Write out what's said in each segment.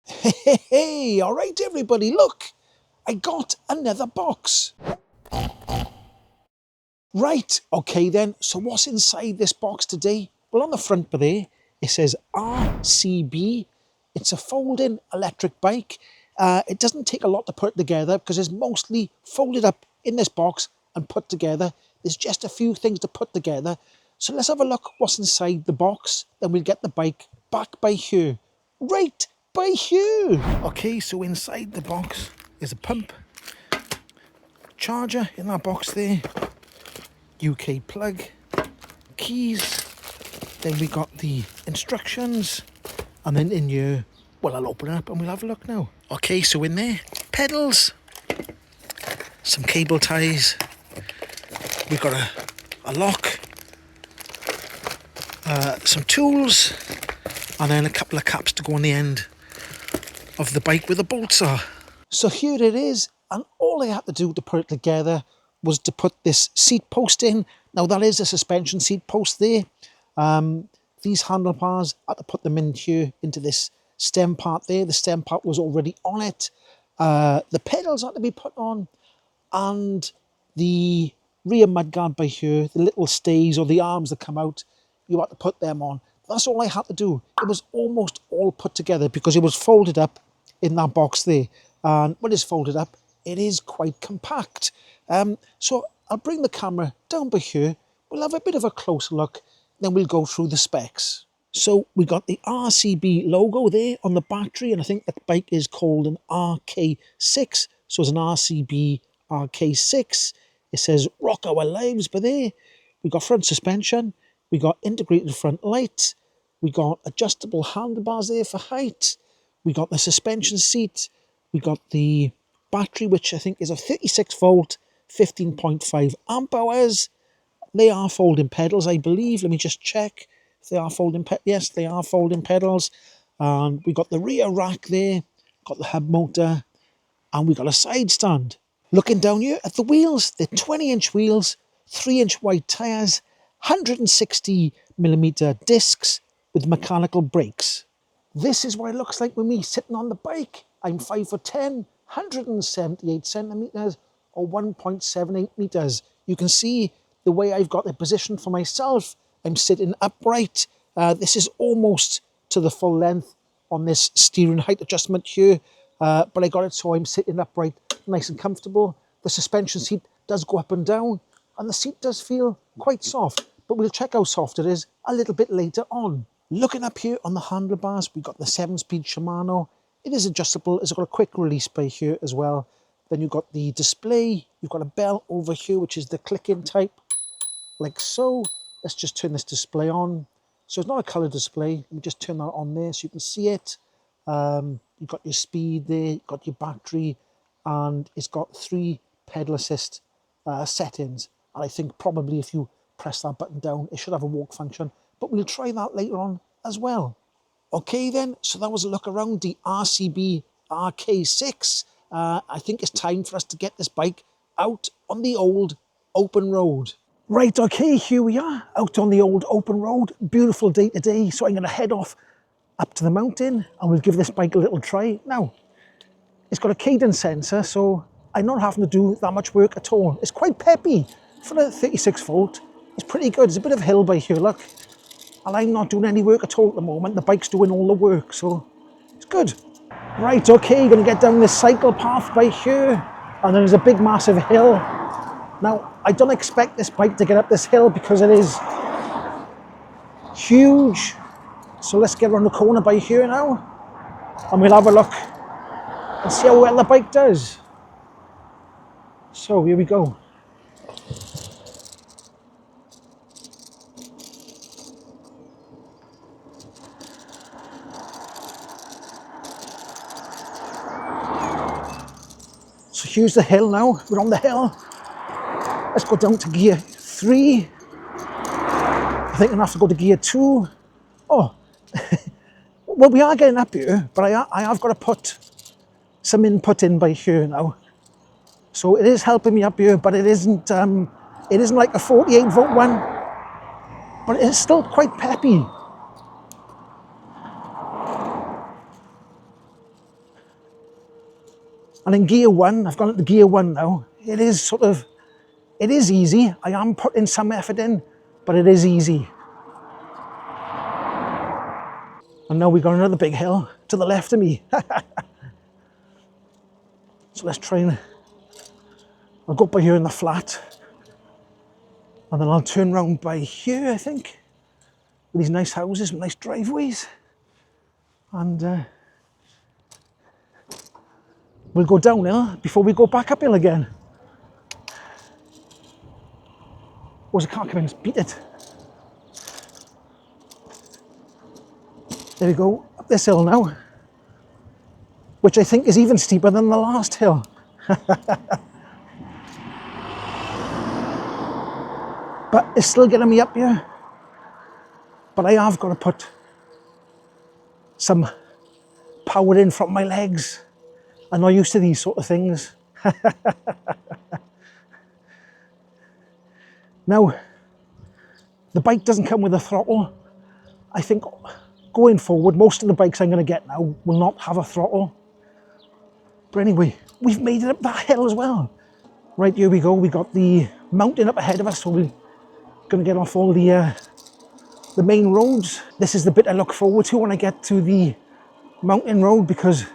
Hey, all right, everybody, look, I got another box. Right, okay then, so what's inside this box today? Well, on the front there, it says RCB. It's a folding electric bike. It doesn't take a lot to put together because it's mostly folded up in this box and put together. There's just a few things to put together. So let's have a look what's inside the box, then we'll get the bike back by here. Right by here. Okay, so inside the box is a pump, charger in that box there, UK plug, keys, then we got the instructions, and then in here, well, I'll open it up and we'll have a look now. Okay, so in there, pedals, some cable ties, we've got a lock, some tools, and then a couple of caps to go on the end of the bike where the bolts are. So here it is, and all I had to do to put it together was to put this seat post in. Now that is a suspension seat post there. These handlebars, I had to put them in here into this stem part there. The stem part was already on it. The pedals had to be put on, and the rear mudguard by here, the little stays or the arms that come out, you had to put them on. That's all I had to do. It was almost all put together because it was folded up in that box there. And when it's folded up, it is quite compact. So I'll bring the camera down by here. We'll have a bit of a closer look, then we'll go through the specs. So we got the RCB logo there on the battery, and I think the bike is called an RK6. So it's an RCB RK6. It says rock our lives by there. We got front suspension. We got integrated front lights. We got adjustable handlebars there for height. We got the suspension seat. We got the battery, which I think is a 36 volt, 15.5 amp hours. They are folding pedals, I believe. Let me just check if they are folding yes, they are folding pedals. And we got the rear rack there, got the hub motor, and we got a side stand. Looking down here at the wheels, they're 20-inch wheels, 3-inch wide tyres, 160mm discs with mechanical brakes. This is what it looks like with me sitting on the bike. I'm 5'10", 178 centimetres or 1.78 metres. You can see the way I've got it positioned for myself. I'm sitting upright. This is almost to the full length on this steering height adjustment here, but I got it so I'm sitting upright, nice and comfortable. The suspension seat does go up and down, and the seat does feel quite soft, but we'll check how soft it is a little bit later on. Looking up here on the handlebars, we've got the 7-speed Shimano. It is adjustable. It's got a quick release by here as well. Then you've got the display. You've got a bell over here, which is the click-in type, like so. Let's just turn this display on. So it's not a colour display. Let me just turn that on there so you can see it. You've got your speed there, you've got your battery, and it's got 3 pedal assist settings. And I think probably if you press that button down, it should have a walk function. But we'll try that later on as well. Okay then, so that was a look around the RCB RK6. I think it's time for us to get this bike out on the old open road. Right, okay, here we are, out on the old open road. Beautiful day today, so I'm going to head off up to the mountain and we'll give this bike a little try. Now, it's got a cadence sensor, so I'm not having to do that much work at all. It's quite peppy for a 36 volt. It's pretty good. There's a bit of hill by here, look. And I'm not doing any work at all at the moment. The bike's doing all the work, so it's good. Right, okay, going to get down this cycle path by here, and then there's a big massive hill. Now, I don't expect this bike to get up this hill because it is huge. So let's get around the corner by here now, and we'll have a look and see how well the bike does. So here we go. So here's the hill now. We're on the hill. Let's go down to gear 3. I think I'm gonna have to go to gear 2. Oh, well, we are getting up here, but I have got to put some input in by here now. So it is helping me up here, but it isn't like a 48 volt one, but it's still quite peppy. And in gear one, I've gone into gear one now. It is easy. I am putting some effort in, but it is easy. And now we've got another big hill to the left of me. So let's try and, I'll go up by here in the flat. And then I'll turn round by here, I think. With these nice houses, with nice driveways. And we'll go downhill before we go back uphill again. Or the car come in, beat it. There we go, up this hill now. Which I think is even steeper than the last hill. But it's still getting me up here. But I have got to put some power in from my legs. I'm not used to these sort of things. Now, the bike doesn't come with a throttle. I think going forward, most of the bikes I'm going to get now will not have a throttle. But anyway, we've made it up that hill as well. Right, here we go. We got the mountain up ahead of us, so we're going to get off all the main roads. This is the bit I look forward to when I get to the mountain road, because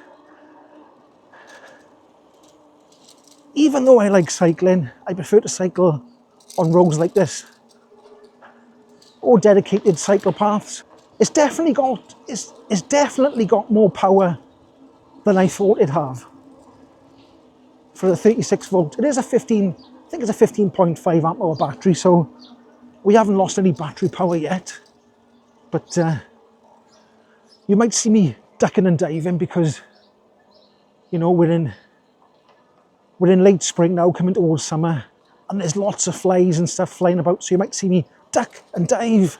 even though I like cycling, I prefer to cycle on roads like this or dedicated cycle paths. It's definitely got more power than I thought it'd have for the 36 volt. It is a 15, I think it's a 15.5 amp hour battery, so we haven't lost any battery power yet. But you might see me ducking and diving because, you know, we're in late spring now, coming towards summer, and there's lots of flies and stuff flying about, so you might see me duck and dive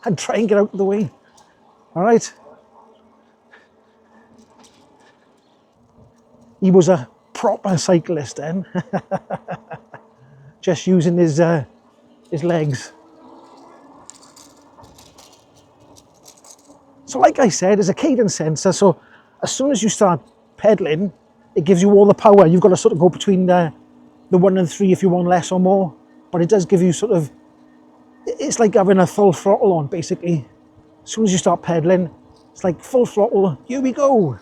and try and get out of the way. All right. He was a proper cyclist then, just using his legs. So like I said, it's a cadence sensor, so as soon as you start pedaling, it gives you all the power. You've got to sort of go between the 1 and 3 if you want less or more, but it does give you sort of, it's like having a full throttle on basically. As soon as you start pedaling, it's like full throttle, here we go.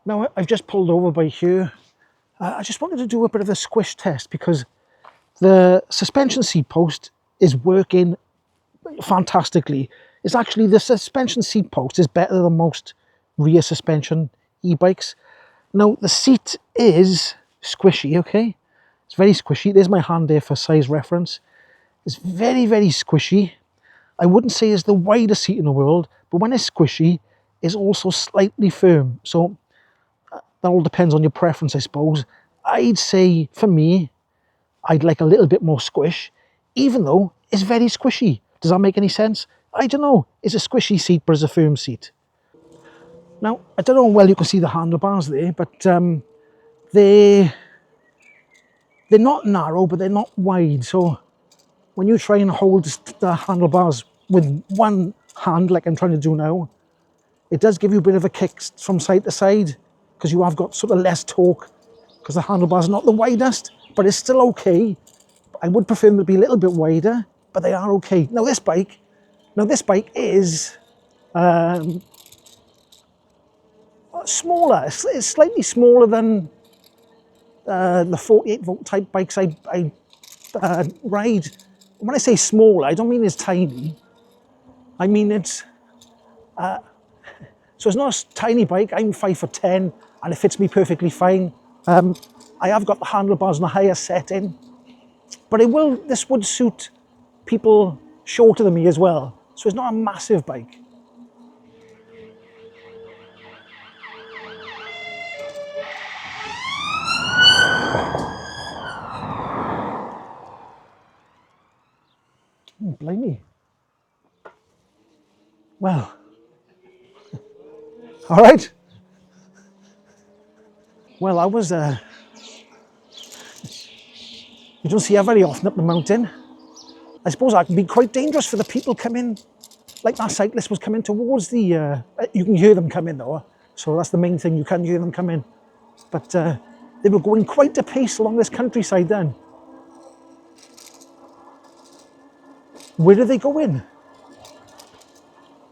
Now I've just pulled over by here. I just wanted to do a bit of a squish test because the suspension seat post is working fantastically. It's actually, the suspension seat post is better than most rear suspension e-bikes. Now the seat is squishy, okay? It's very squishy. There's my hand there for size reference. It's very, very squishy. I wouldn't say it's the widest seat in the world, but when it's squishy, it's also slightly firm. So that all depends on your preference, I suppose. I'd say, for me, I'd like a little bit more squish, even though it's very squishy. Does that make any sense? I don't know. It's a squishy seat, but it's a firm seat. Now, I don't know how well you can see the handlebars there, but they're not narrow, but they're not wide. So when you try and hold the handlebars with one hand, like I'm trying to do now, it does give you a bit of a kick from side to side, because you have got sort of less torque, because the handlebars are not the widest, but it's still okay. I would prefer them to be a little bit wider, but they are okay. Now this bike is smaller. It's slightly smaller than the 48 volt type bikes I ride. When I say smaller, I don't mean it's tiny. I mean it's so it's not a tiny bike. I'm 5'10", and it fits me perfectly fine. I have got the handlebars on a higher setting, but this would suit people shorter than me as well. So it's not a massive bike. Blimey. Well, all right. Well, I was, you don't see her very often up the mountain. I suppose that can be quite dangerous for the people coming, like that cyclist was coming towards the, you can hear them coming though, So that's the main thing, you can't hear them coming. But they were going quite a pace along this countryside then. Where did they go in?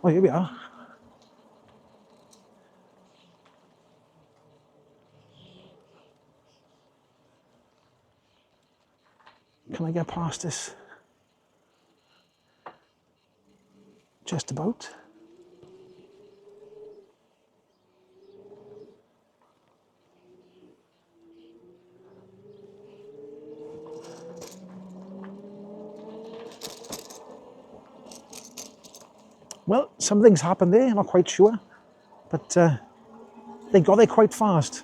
Oh, here we are. Can I get past this? Just about. Well, something's happened there, I'm not quite sure. But they got there quite fast.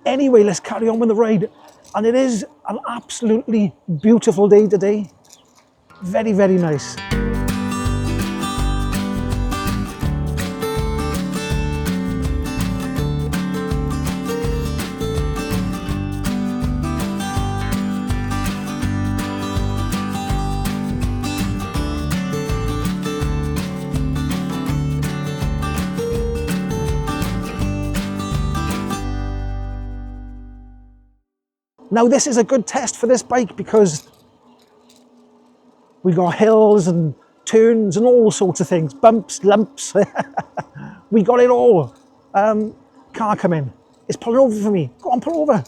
Anyway, let's carry on with the ride. And it is an absolutely beautiful day today. Very, very nice. Now this is a good test for this bike because we got hills and turns and all sorts of things, bumps, lumps. We got it all. Car come in. It's pulling over for me. Go on, pull over.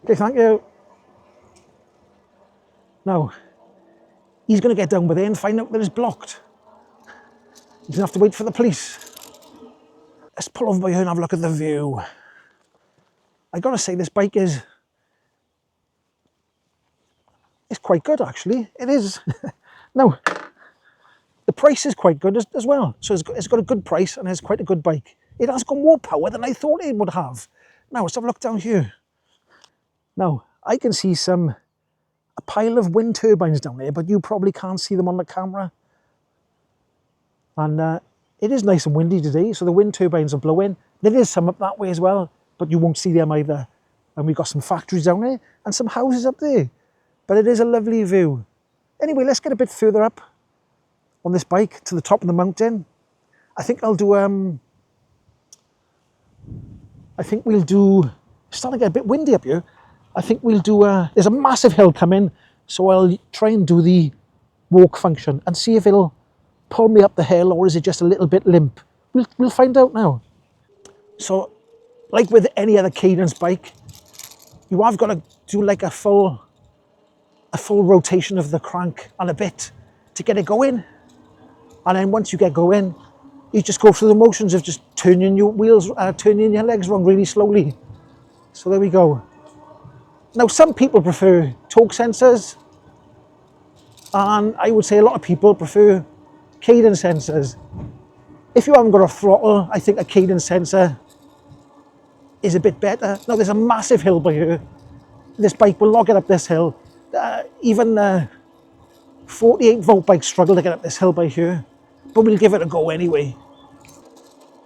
Okay, thank you. Now, he's going to get down with it and find out that it's blocked. He's going to have to wait for the police. Let's pull over by here and have a look at the view. I got to say, this bike is... it's quite good, actually. It is. Now, the price is quite good as well. So it's got a good price and it's quite a good bike. It has got more power than I thought it would have. Now, let's have a look down here. Now, I can see a pile of wind turbines down there, but you probably can't see them on the camera. And it is nice and windy today, so the wind turbines are blowing. There is some up that way as well, but you won't see them either. And we've got some factories down there and some houses up there. But it is a lovely view. Anyway, let's get a bit further up on this bike to the top of the mountain. I think I'll do, it's starting to get a bit windy up here. I think we'll do, there's a massive hill coming, so I'll try and do the walk function and see if it'll pull me up the hill or is it just a little bit limp. We'll find out now. So, like with any other cadence bike, you have got to do like a full rotation of the crank and a bit to get it going. And then once you get going, you just go through the motions of just turning your wheels, turning your legs around really slowly. So there we go. Now some people prefer torque sensors, and I would say a lot of people prefer cadence sensors. If you haven't got a throttle, I think a cadence sensor is a bit better. Now there's a massive hill by here. This bike will not get up this hill. Even the 48 volt bikes struggle to get up this hill by here, but we'll give it a go anyway.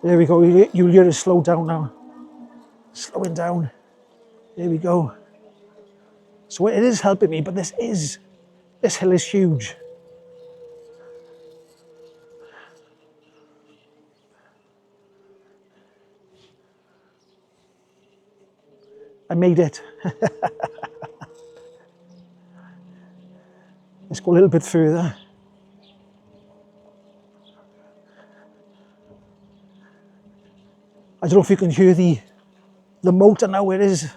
There we go, you'll hear it slow down now. Slowing down, there we go. So it is helping me, but this hill is huge. I made it. Let's go a little bit further. I don't know if you can hear the motor now. It is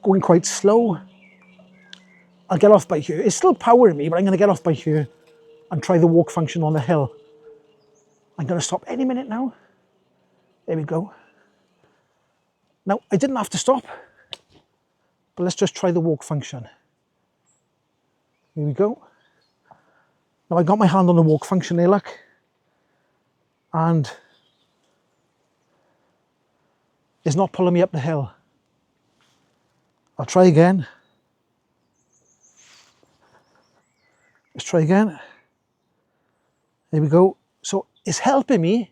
going quite slow. I'll get off by here. It's still powering me, but I'm going to get off by here and try the walk function on the hill. I'm going to stop any minute now. There we go. Now, I didn't have to stop, but let's just try the walk function. Here we go. Now I got my hand on the walk function there, look. And it's not pulling me up the hill. I'll try again. Let's try again. There we go. So it's helping me,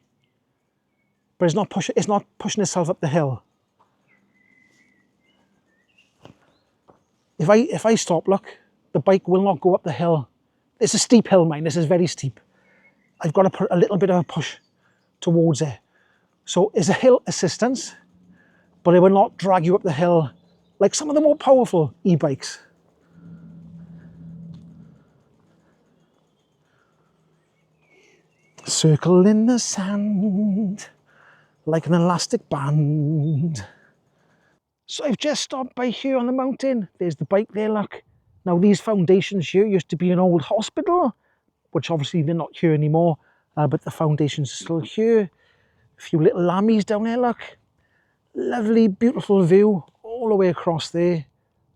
but it's not pushing itself up the hill. If I stop, look, the bike will not go up the hill It's a steep hill, mine. This is very steep. I've got to put a little bit of a push towards it. So it's a hill assistance, but it will not drag you up the hill like some of the more powerful e-bikes. Circle in the sand like an elastic band. So I've just stopped by here on the mountain. There's the bike there, look. Now these foundations here used to be an old hospital, which obviously they're not here anymore, but the foundations are still here. A few little lammies down there, look. Lovely, beautiful view all the way across there.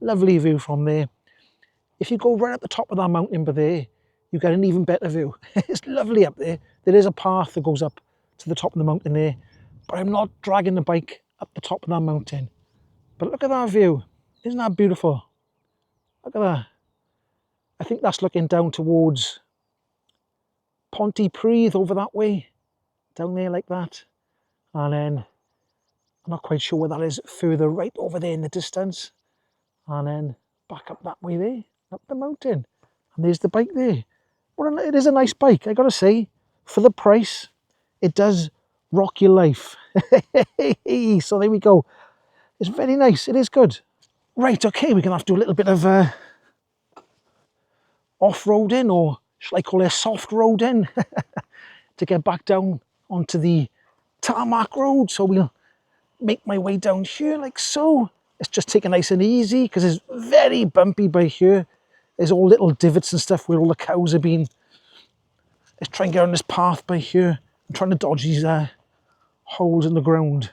Lovely view from there. If you go right at the top of that mountain by there, you get an even better view. It's lovely up there. There is a path that goes up to the top of the mountain there, but I'm not dragging the bike up the top of that mountain. But look at that view. Isn't that beautiful? Look at that. I think that's looking down towards Pontypridd over that way. Down there like that. And then, I'm not quite sure where that is, further right over there in the distance. And then back up that way there, up the mountain. And there's the bike there. Well, it is a nice bike, I gotta say. For the price, it does rock your life. So there we go. It's very nice, it is good. Right, okay, we're going to have to do a little bit of off-roading, or shall I call it soft roading, to get back down onto the tarmac road. So we'll make my way down here like so. Let's just take it nice and easy, because it's very bumpy by here. There's all little divots and stuff where all the cows have been. Let's try and get on this path by here. I'm trying to dodge these holes in the ground.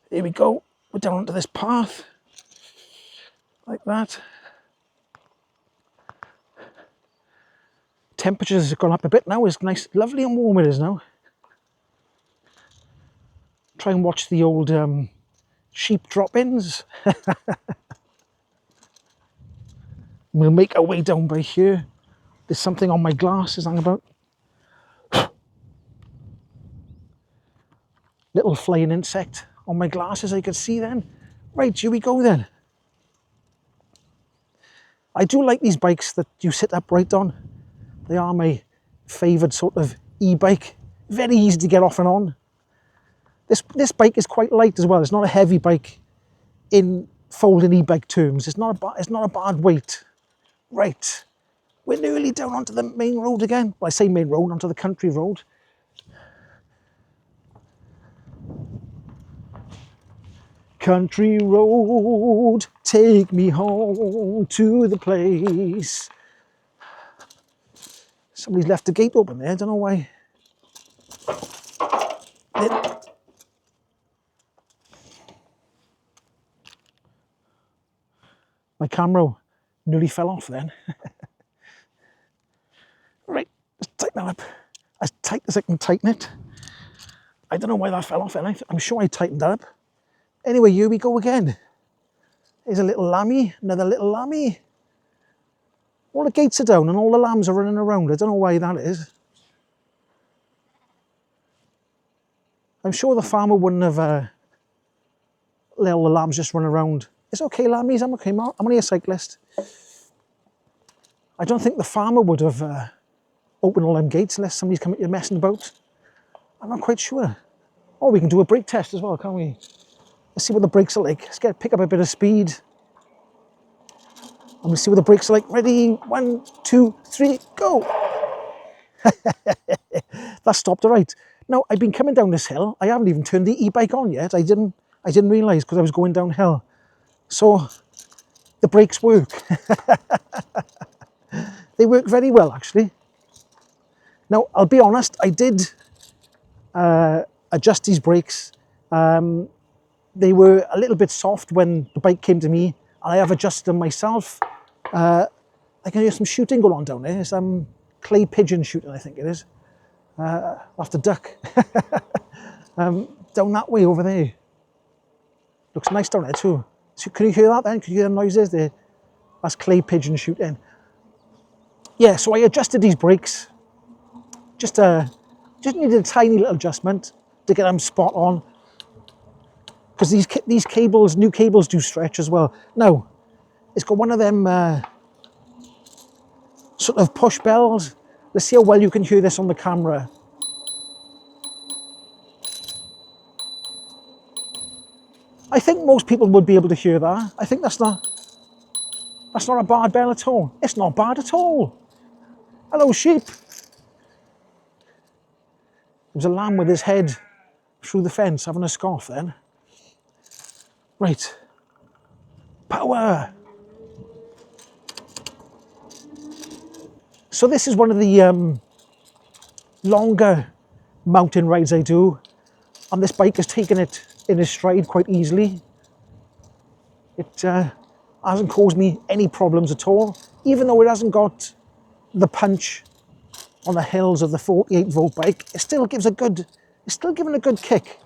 Here we go. We're down onto this path. Like that. Temperatures have gone up a bit now. It's nice, lovely and warm it is now. Try and watch the old sheep drop-ins. We'll make our way down by here. There's something on my glasses hang about. Little flying insect on my glasses I could see then. Right, here we go then. I do like these bikes that you sit upright on. They are my favoured sort of e-bike. Very easy to get off and on. This bike is quite light as well. It's not a heavy bike in folding e-bike terms. It's not a bad weight. Right, we're nearly down onto the main road again. Well, I say main road, onto the country road. Country road, take me home to the place. Somebody's left the gate open there, I don't know why. My camera nearly fell off then. Right, let's tighten that up. As tight as I can tighten it. I don't know why that fell off then. I'm sure I tightened that up. Anyway, here we go again. There's a little lammy, another little lammy. All the gates are down and all the lambs are running around. I don't know why that is. I'm sure the farmer wouldn't have let all the lambs just run around. It's okay, lammies, I'm okay, Mark. I'm only a cyclist. I don't think the farmer would have opened all them gates unless somebody's coming here messing about. I'm not quite sure. Oh, we can do a brake test as well, can't we? Let's see what the brakes are like. Let's pick up a bit of speed. And we'll see what the brakes are like. Ready? 1, 2, 3, go! That stopped all right. Now, I've been coming down this hill. I haven't even turned the e-bike on yet. I didn't realise because I was going downhill. So, the brakes work. They work very well, actually. Now, I'll be honest, I did adjust these brakes. They were a little bit soft when the bike came to me, and I have adjusted them myself. I can hear some shooting going on down there. There's some clay pigeon shooting, I think it is. I'll have to duck. Down that way over there. Looks nice down there too. So can you hear that then? Can you hear the noises there? That's clay pigeon shooting. Yeah, so I adjusted these brakes. Just needed a tiny little adjustment to get them spot on. Because these cables, new cables do stretch as well. Now, it's got one of them sort of push bells. Let's see how well you can hear this on the camera. I think most people would be able to hear that. I think that's not a bad bell at all. It's not bad at all. Hello, sheep. There's a lamb with his head through the fence having a scoff then. Right. Power. So this is one of the longer mountain rides I do, and this bike has taken it in its stride quite easily. It hasn't caused me any problems at all, even though it hasn't got the punch on the hills of the 48-volt bike. It still gives it's still giving a good kick.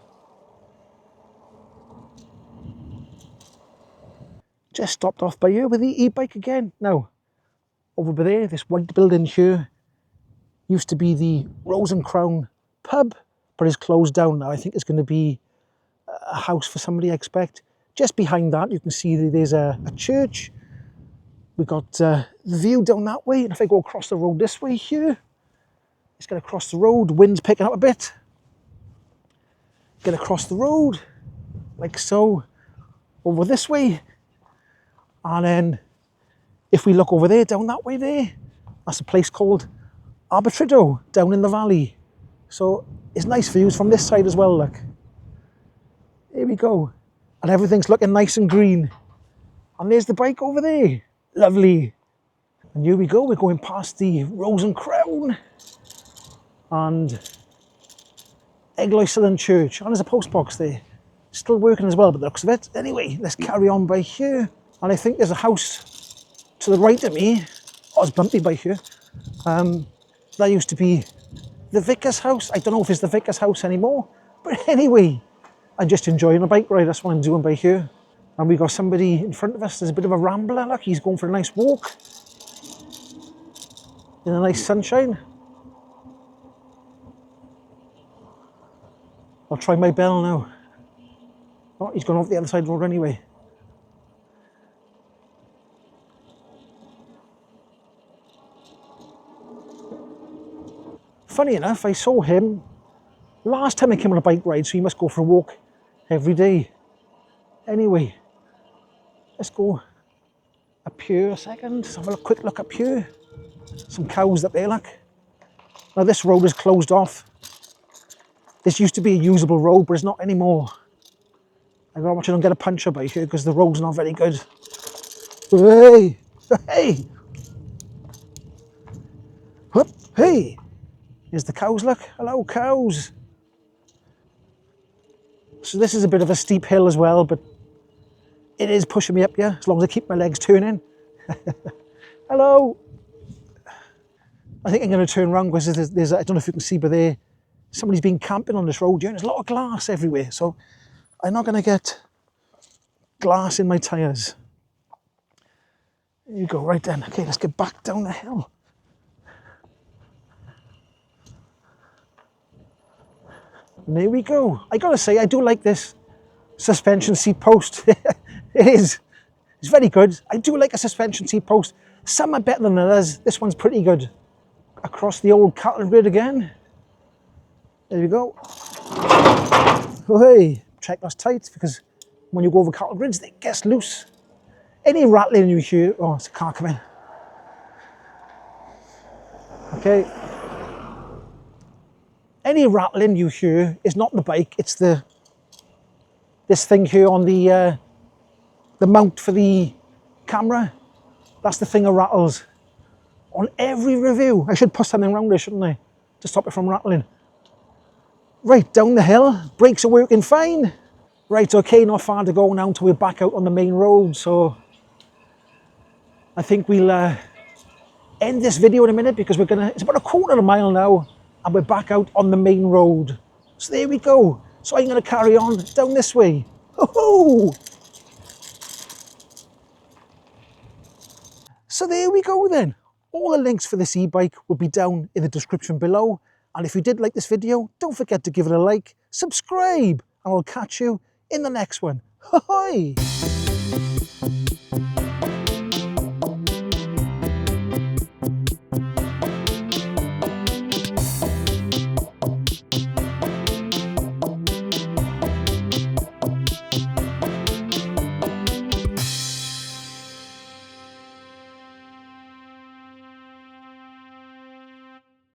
Just stopped off by here with the e-bike again. Now, over by there, this white building here used to be the Rose and Crown pub, but it's closed down now. I think it's going to be a house for somebody, I expect. Just behind that, you can see that there's a church. We've got the view down that way, and if I go across the road this way here, let's get across the road. Wind's picking up a bit. Get across the road, like so, over this way, and then if we look over there, down that way there, that's a place called Arbitrido, down in the valley. So it's nice views from this side as well, look. Here we go. And everything's looking nice and green. And there's the bike over there. Lovely. And here we go, we're going past the Rose and Crown and Eglwysyllan Church. And there's a post box there. Still working as well, but the looks of it. Anyway, let's carry on by here. And I think there's a house to the right of me. Oh, it's bumpy by here. That used to be the vicar's house. I don't know if it's the vicar's house anymore. But anyway, I'm just enjoying a bike ride. That's what I'm doing by here. And we've got somebody in front of us. There's a bit of a rambler. Look, he's going for a nice walk in a nice sunshine. I'll try my bell now. Oh, he's gone off the other side of the road anyway. Funny enough, I saw him last time I came on a bike ride, so he must go for a walk every day. Anyway, let's go up here a second. Let's have a quick look up here. Some cows up there, look. Now this road is closed off. This used to be a usable road, but it's not anymore. I gotta watch I don't get a puncture by here because the road's not very good. Hey! Hey! Whoop! Hey! Here's the cows, look. Hello, cows. So this is a bit of a steep hill as well, but it is pushing me up here, as long as I keep my legs turning. Hello. I think I'm going to turn around because there's, I don't know if you can see, but there, somebody's been camping on this road here, and there's a lot of glass everywhere, so I'm not going to get glass in my tyres. There you go, right then. Okay, let's get back down the hill. And there we go. I gotta say, I do like this suspension seat post. It is. It's very good. I do like a suspension seat post. Some are better than others. This one's pretty good. Across the old cattle grid again. There we go. Oh, hey, check that's tight because when you go over cattle grids, it gets loose. Any rattling you hear, oh, it's a car coming. Okay. Any rattling you hear is not the bike, it's this thing here on the mount for the camera. That's the thing that rattles. On every review, I should put something around there, shouldn't I? To stop it from rattling. Right, down the hill, brakes are working fine. Right, okay, not far to go now until we're back out on the main road, so I think we'll end this video in a minute because it's about a quarter of a mile now, and we're back out on the main road. So there we go. So I'm going to carry on down this way. Ho-ho! So there we go then. All the links for this e-bike will be down in the description below. And if you did like this video, don't forget to give it a like, subscribe, and I'll catch you in the next one. Ho-hoi!